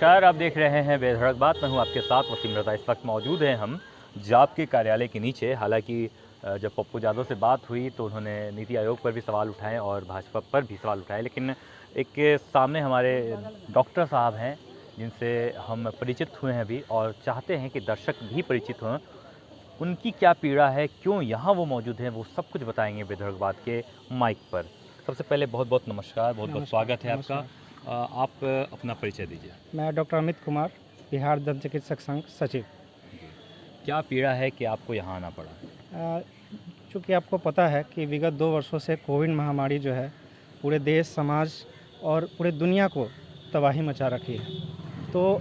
नमस्कार, आप देख रहे हैं बेधड़क बात। मैं हूं आपके साथ वसीम रज़ा। इस वक्त मौजूद हैं हम जाप के कार्यालय के नीचे। हालांकि जब पप्पू यादव से बात हुई तो उन्होंने नीति आयोग पर भी सवाल उठाए और भाजपा पर भी सवाल उठाए, लेकिन एक सामने हमारे डॉक्टर साहब हैं जिनसे हम परिचित हुए हैं अभी और चाहते हैं कि दर्शक भी परिचित हों। उनकी क्या पीड़ा है, क्यों यहाँ वो मौजूद हैं, वो सब कुछ बताएंगे बेधड़क बात के माइक पर। सबसे पहले बहुत बहुत नमस्कार, बहुत बहुत स्वागत है आपका। आप अपना परिचय दीजिए। मैं डॉक्टर अमित कुमार, बिहार दंत चिकित्सक संघ सचिव। क्या पीड़ा है कि आपको यहाँ आना पड़ा? चूँकि आपको पता है कि विगत 2 वर्षों से कोविड महामारी जो है पूरे देश, समाज और पूरे दुनिया को तबाही मचा रखी है। तो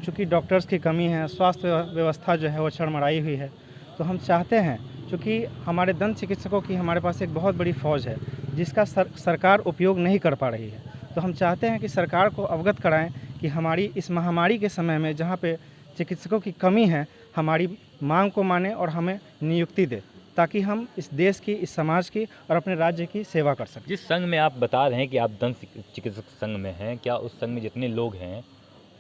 चूँकि डॉक्टर्स की कमी है, स्वास्थ्य व्यवस्था जो है वो चरमराई हुई है, तो हम चाहते हैं, चूँकि हमारे दंत चिकित्सकों की हमारे पास एक बहुत बड़ी फ़ौज है जिसका सरकार उपयोग नहीं कर पा रही है। तो हम चाहते हैं कि सरकार को अवगत कराएं कि हमारी इस महामारी के समय में जहाँ पे चिकित्सकों की कमी है, हमारी मांग को माने और हमें नियुक्ति दे, ताकि हम इस देश की, इस समाज की और अपने राज्य की सेवा कर सकें। जिस संघ में आप बता रहे हैं कि आप दंत चिकित्सक संघ में हैं, क्या उस संघ में जितने लोग हैं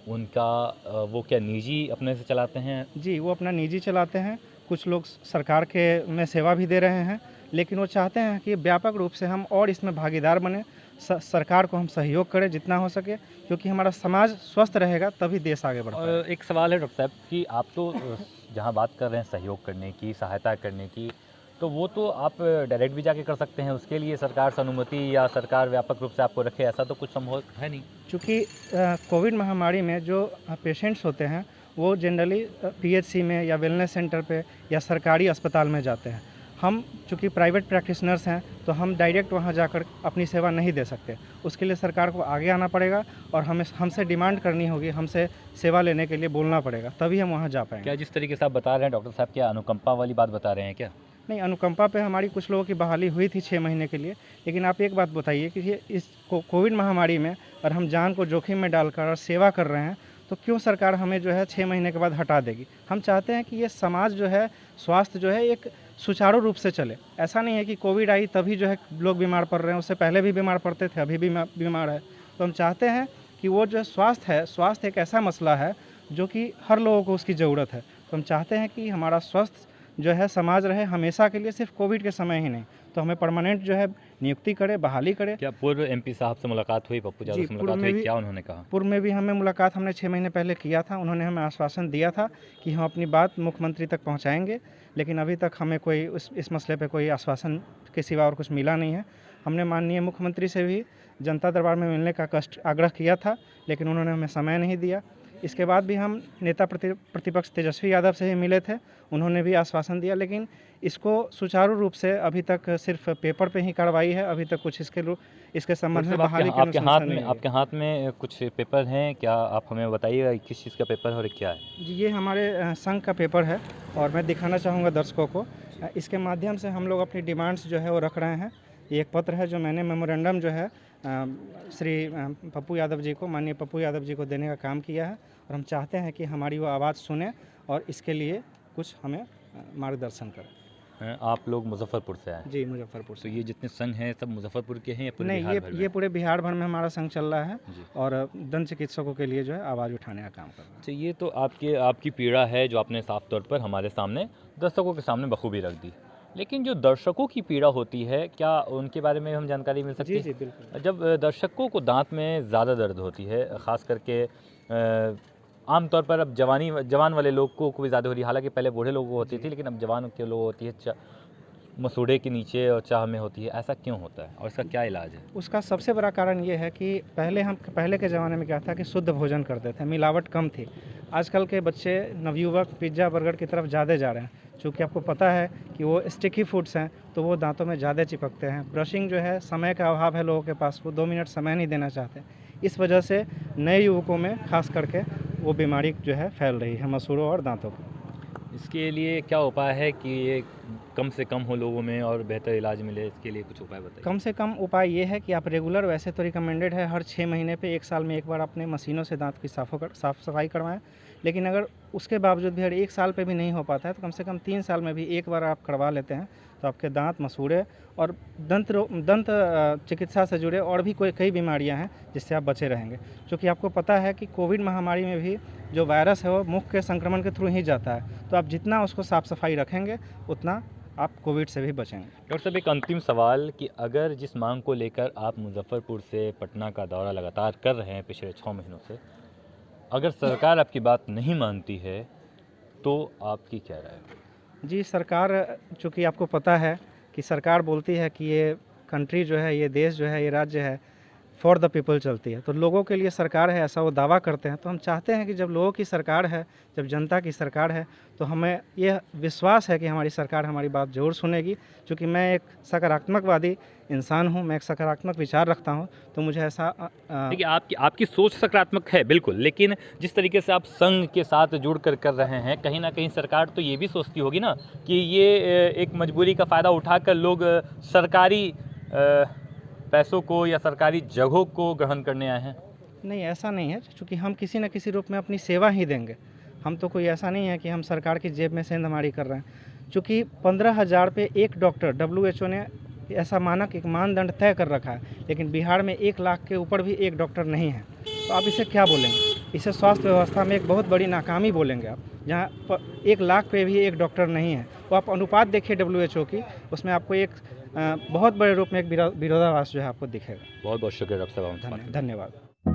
उनका वो क्या निजी अपने से चलाते हैं? जी, वो अपना निजी चलाते हैं। कुछ लोग सरकार के में सेवा भी दे रहे हैं, लेकिन वो चाहते हैं कि व्यापक रूप से हम और इसमें भागीदार बने, सरकार को हम सहयोग करें जितना हो सके, क्योंकि हमारा समाज स्वस्थ रहेगा तभी देश आगे बढ़ पाएगा। एक सवाल है डॉक्टर साहब कि आप तो जहाँ बात कर रहे हैं सहयोग करने की, सहायता करने की, तो वो तो आप डायरेक्ट भी जाके कर सकते हैं। उसके लिए सरकार से अनुमति या सरकार व्यापक रूप से आपको रखे, ऐसा तो कुछ संभव है नहीं। चूँकि कोविड महामारी में जो पेशेंट्स होते हैं वो जनरली पीएचसी में या वेलनेस सेंटर पे या सरकारी अस्पताल में जाते हैं। हम चूँकि प्राइवेट प्रैक्टिशनर्स हैं तो हम डायरेक्ट वहाँ जाकर अपनी सेवा नहीं दे सकते। उसके लिए सरकार को आगे आना पड़ेगा और हमसे डिमांड करनी होगी, हमसे सेवा लेने के लिए बोलना पड़ेगा, तभी हम वहाँ जा पाएंगे। क्या जिस तरीके से आप बता रहे हैं डॉक्टर साहब, क्या अनुकंपा वाली बात बता रहे हैं क्या? नहीं, अनुकंपा पे हमारी कुछ लोगों की बहाली हुई थी 6 महीने के लिए, लेकिन आप एक बात बताइए कि ये इस कोविड महामारी में और हम जान को जोखिम में डालकर और सेवा कर रहे हैं, तो क्यों सरकार हमें जो है 6 महीने के बाद हटा देगी? हम चाहते हैं कि ये समाज जो है, स्वास्थ्य जो है एक सुचारू रूप से चले। ऐसा नहीं है कि कोविड आई तभी जो है लोग बीमार पड़ रहे हैं, उससे पहले भी बीमार पड़ते थे, अभी भी बीमार है। तो हम चाहते हैं कि वो जो स्वास्थ्य है, स्वास्थ्य एक ऐसा मसला है जो कि हर लोगों को उसकी ज़रूरत है। तो हम चाहते हैं कि हमारा स्वस्थ जो है समाज रहे हमेशा के लिए, सिर्फ कोविड के समय ही नहीं। तो हमें परमानेंट जो है नियुक्ति करे, बहाली करे। क्या पूर्व एमपी साहब से मुलाकात हुई, पप्पू यादव से मुलाकात हुई, क्या उन्होंने कहा? पूर्व में भी हमें मुलाकात हमने 6 महीने पहले किया था। उन्होंने हमें आश्वासन दिया था कि हम अपनी बात मुख्यमंत्री तक पहुंचाएंगे, लेकिन अभी तक हमें कोई इस मसले पे कोई आश्वासन के सिवा और कुछ मिला नहीं है। हमने माननीय मुख्यमंत्री से भी जनता दरबार में मिलने का आग्रह किया था, लेकिन उन्होंने हमें समय नहीं दिया। इसके बाद भी हम नेता प्रतिपक्ष तेजस्वी यादव से ही मिले थे, उन्होंने भी आश्वासन दिया, लेकिन इसको सुचारू रूप से अभी तक सिर्फ पेपर पे ही कार्रवाई है। अभी तक कुछ इसके संबंध में बहाली के आपके हाथ में कुछ पेपर हैं, क्या आप हमें बताइएगा किस चीज़ का पेपर है और क्या है? जी, ये हमारे संघ का पेपर है और मैं दिखाना चाहूँगा दर्शकों को। इसके माध्यम से हम लोग अपनी डिमांड्स जो है वो रख रहे हैं। ये एक पत्र है जो मैंने मेमोरेंडम जो है श्री पप्पू यादव जी को, माननीय पप्पू यादव जी को देने का काम किया है और हम चाहते हैं कि हमारी वो आवाज़ सुने और इसके लिए कुछ हमें मार्गदर्शन करें। आप लोग मुजफ्फरपुर से आए? जी, मुजफ्फरपुर से। तो ये जितने संघ हैं सब मुजफ्फरपुर के हैं या पूरे नहीं, बिहार भर में? ये पूरे बिहार भर में हमारा संघ चल रहा है और दंत चिकित्सकों के लिए जो है आवाज़ उठाने का काम कर रहा है। अच्छा, ये तो आपकी पीड़ा है जो आपने साफ तौर पर हमारे सामने, दर्शकों के सामने बखूबी रख दी। लेकिन जो दर्शकों की पीड़ा होती है, क्या उनके बारे में हम जानकारी मिल सकती है? जी, बिल्कुल। जब दर्शकों को दांत में ज़्यादा दर्द होती है, ख़ास करके आमतौर पर अब जवान वाले लोग को भी ज़्यादा हो रही है। हालांकि पहले बूढ़े लोगों को होती थी, लेकिन अब जवान के लोगों होती है, मसूड़े के नीचे और चाह में होती है। ऐसा क्यों होता है और इसका क्या इलाज है? उसका सबसे बड़ा कारण ये है कि पहले के ज़माने में क्या था कि शुद्ध भोजन करते थे, मिलावट कम थी। आजकल के बच्चे, नवयुवक पिज़्ज़ा बर्गर की तरफ ज़्यादा जा रहे हैं। चूँकि आपको पता है कि वो स्टिकी फूड्स हैं, तो वो दांतों में ज़्यादा चिपकते हैं। ब्रशिंग जो है, समय का अभाव है लोगों के पास, वो 2 मिनट समय नहीं देना चाहते। इस वजह से नए युवकों में खास करके वो बीमारी जो है फैल रही है, मसूड़ों और दांतों की। इसके लिए क्या उपाय है कि ये कम से कम हो लोगों में और बेहतर इलाज मिले? इसके लिए कुछ उपाय बताइए। कम से कम उपाय ये है कि आप रेगुलर, वैसे तो रिकमेंडेड है हर 6 महीने पे, 1 साल में एक बार अपने मशीनों से दांत की साफ़ सफाई करवाएं। लेकिन अगर उसके बावजूद भी हर 1 साल पे भी नहीं हो पाता है तो कम से कम 3 साल में भी एक बार आप करवा लेते हैं तो आपके दांत, मसूड़े और दंत चिकित्सा से जुड़े और भी कई बीमारियां हैं जिससे आप बचे रहेंगे। क्योंकि आपको पता है कि कोविड महामारी में भी जो वायरस है वो मुख के संक्रमण के थ्रू ही जाता है, तो आप जितना उसको साफ़ सफाई रखेंगे उतना आप कोविड से भी बचेंगे। डॉक्टर साहब, एक अंतिम सवाल कि अगर जिस मांग को लेकर आप मुजफ्फरपुर से पटना का दौरा लगातार कर रहे हैं पिछले 6 महीनों से, अगर सरकार आपकी बात नहीं मानती है तो आपकी क्या राय है? जी, सरकार, चूँकि आपको पता है कि सरकार बोलती है कि ये कंट्री जो है, ये देश जो है, ये राज्य है, फॉर द पीपल चलती है, तो लोगों के लिए सरकार है, ऐसा वो दावा करते हैं। तो हम चाहते हैं कि जब लोगों की सरकार है, जब जनता की सरकार है, तो हमें यह विश्वास है कि हमारी सरकार हमारी बात ज़रूर सुनेगी। चूँकि मैं एक सकारात्मकवादी इंसान हूँ, मैं एक सकारात्मक विचार रखता हूँ, तो मुझे ऐसा देखिए, आपकी सोच सकारात्मक है बिल्कुल, लेकिन जिस तरीके से आप संघ के साथ जुड़कर कर रहे हैं, कहीं ना कहीं सरकार तो ये भी सोचती होगी ना कि ये एक मजबूरी का फ़ायदा उठाकर लोग सरकारी पैसों को या सरकारी जगहों को ग्रहण करने आए हैं। नहीं, ऐसा नहीं है, चूँकि हम किसी न किसी रूप में अपनी सेवा ही देंगे। हम तो कोई ऐसा नहीं है कि हम सरकार की जेब में सेंधमारी कर रहे हैं। चूँकि 15,000 पे एक डॉक्टर, WHO ने ऐसा मानक, एक मानदंड तय कर रखा है, लेकिन बिहार में 1 लाख के ऊपर भी एक डॉक्टर नहीं है। तो आप इसे क्या बोलेंगे? इसे स्वास्थ्य व्यवस्था में एक बहुत बड़ी नाकामी बोलेंगे आप, जहाँ 1 लाख पे भी एक डॉक्टर नहीं है। तो आप अनुपात देखिए WHO की, उसमें आपको एक बहुत बड़े रूप में एक विरोधाभास जो है आपको दिखेगा। बहुत बहुत शुक्रिया डॉक्टर साहब। धन्यवाद।